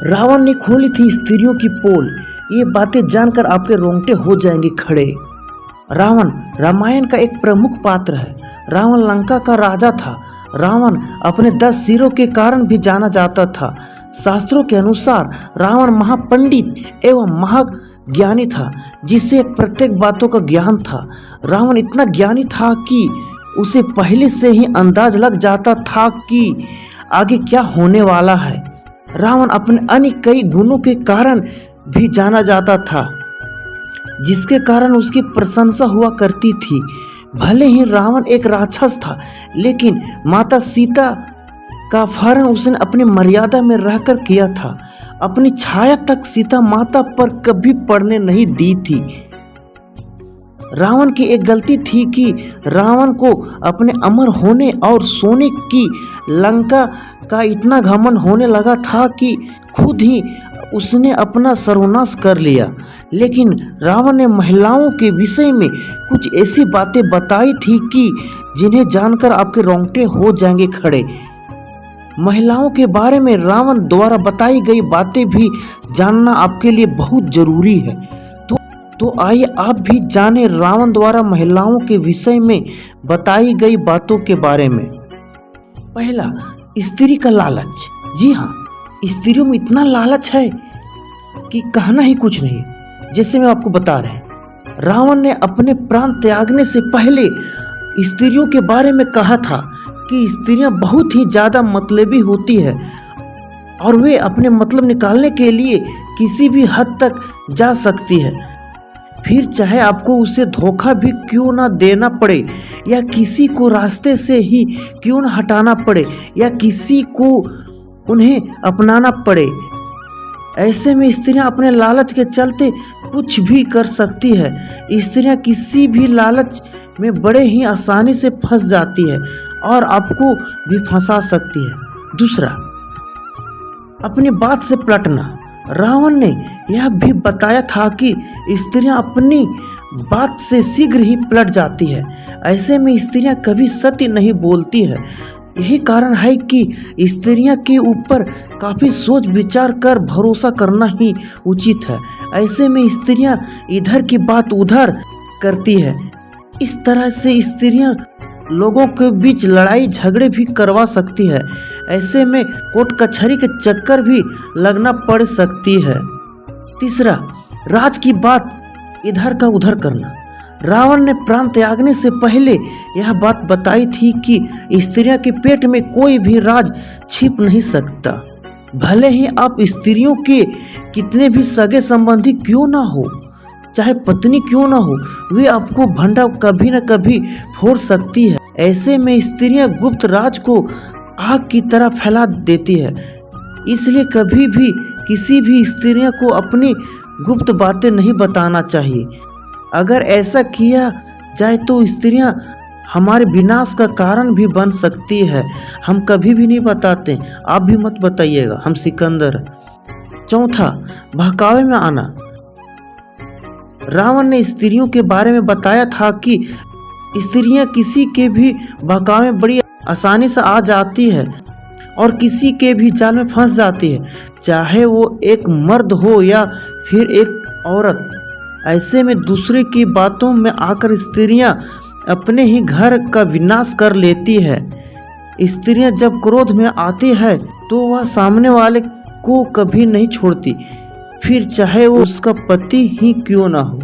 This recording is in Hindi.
रावण ने खोली थी स्त्रियों की पोल। ये बातें जानकर आपके रोंगटे हो जाएंगे खड़े। रावण रामायण का एक प्रमुख पात्र है। रावण लंका का राजा था। रावण अपने 10 सिरों के कारण भी जाना जाता था। शास्त्रों के अनुसार रावण महापंडित एवं महाज्ञानी था, जिसे प्रत्येक बातों का ज्ञान था। रावण इतना ज्ञानी था कि उसे पहले से ही अंदाज लग जाता था कि आगे क्या होने वाला है। रावण अपने अन्य कई गुणों के कारण भी जाना जाता था, जिसके कारण उसकी प्रशंसा हुआ करती थी। भले ही रावण एक राक्षस था, लेकिन माता सीता का अपहरण उसने अपनी मर्यादा में रहकर किया था। अपनी छाया तक सीता माता पर कभी पड़ने नहीं दी थी। रावण की एक गलती थी कि रावण को अपने अमर होने और सोने की लंका का इतना घमंड होने लगा था कि खुद ही उसने अपना सर्वनाश कर लिया। लेकिन रावण ने महिलाओं के विषय में कुछ ऐसी बातें बताई थी कि जिन्हें जानकर आपके रोंगटे हो जाएंगे खड़े। महिलाओं के बारे में रावण द्वारा बताई गई बातें भी जानना आपके लिए बहुत जरूरी है। तो आइए आप भी जाने रावण द्वारा महिलाओं के विषय में बताई गई बातों के बारे में। पहला, स्त्री का लालच। जी हाँ, स्त्रियों में इतना लालच है कि कहना ही कुछ नहीं। जैसे मैं आपको बता रहे हैं, रावण ने अपने प्राण त्यागने से पहले स्त्रियों के बारे में कहा था कि स्त्रियां बहुत ही ज़्यादा मतलबी होती है और वे अपने मतलब निकालने के लिए किसी भी हद तक जा सकती है, फिर चाहे आपको उसे धोखा भी क्यों ना देना पड़े, या किसी को रास्ते से ही क्यों ना हटाना पड़े, या किसी को उन्हें अपनाना पड़े। ऐसे में स्त्रियां अपने लालच के चलते कुछ भी कर सकती है। स्त्रियां किसी भी लालच में बड़े ही आसानी से फंस जाती है और आपको भी फंसा सकती है। दूसरा, अपनी बात से पलटना। रावण ने यह भी बताया था कि स्त्रियां अपनी बात से शीघ्र ही पलट जाती है। ऐसे में स्त्रियां कभी सत्य नहीं बोलती है। यही कारण है कि स्त्रियां के ऊपर काफ़ी सोच विचार कर भरोसा करना ही उचित है। ऐसे में स्त्रियां इधर की बात उधर करती है। इस तरह से स्त्रियां लोगों के बीच लड़ाई झगड़े भी करवा सकती है। ऐसे में कोर्ट कचहरी के चक्कर भी लगना पड़ सकती है। तीसरा, राज की बात इधर का उधर करना। रावण ने प्राण त्यागने से पहले यह बात बताई थी कि स्त्रियों के पेट में कोई भी राज छिप नहीं सकता। भले ही आप स्त्रियों के कितने भी सगे संबंधी क्यों ना हो, चाहे पत्नी क्यों ना हो, वे आपको भंडा कभी न कभी फोड़ सकती है। ऐसे में स्त्रियां गुप्त राज को आग की तरह फैला देती है। इसलिए कभी भी किसी भी स्त्रियों को अपनी गुप्त बातें नहीं बताना चाहिए। अगर ऐसा किया जाए तो स्त्रियां हमारे विनाश का कारण भी बन सकती है। हम कभी भी नहीं बताते, आप भी मत बताइएगा, हम सिकंदर। चौथा, बहकावे में आना। रावण ने स्त्रियों के बारे में बताया था कि स्त्रियां किसी के भी बहकावे में बड़ी आसानी से आ जाती है और किसी के भी जाल में फंस जाती है, चाहे वो एक मर्द हो या फिर एक औरत। ऐसे में दूसरे की बातों में आकर स्त्रियां अपने ही घर का विनाश कर लेती है। स्त्रियां जब क्रोध में आती है तो वह सामने वाले को कभी नहीं छोड़ती, फिर चाहे वो उसका पति ही क्यों ना हो।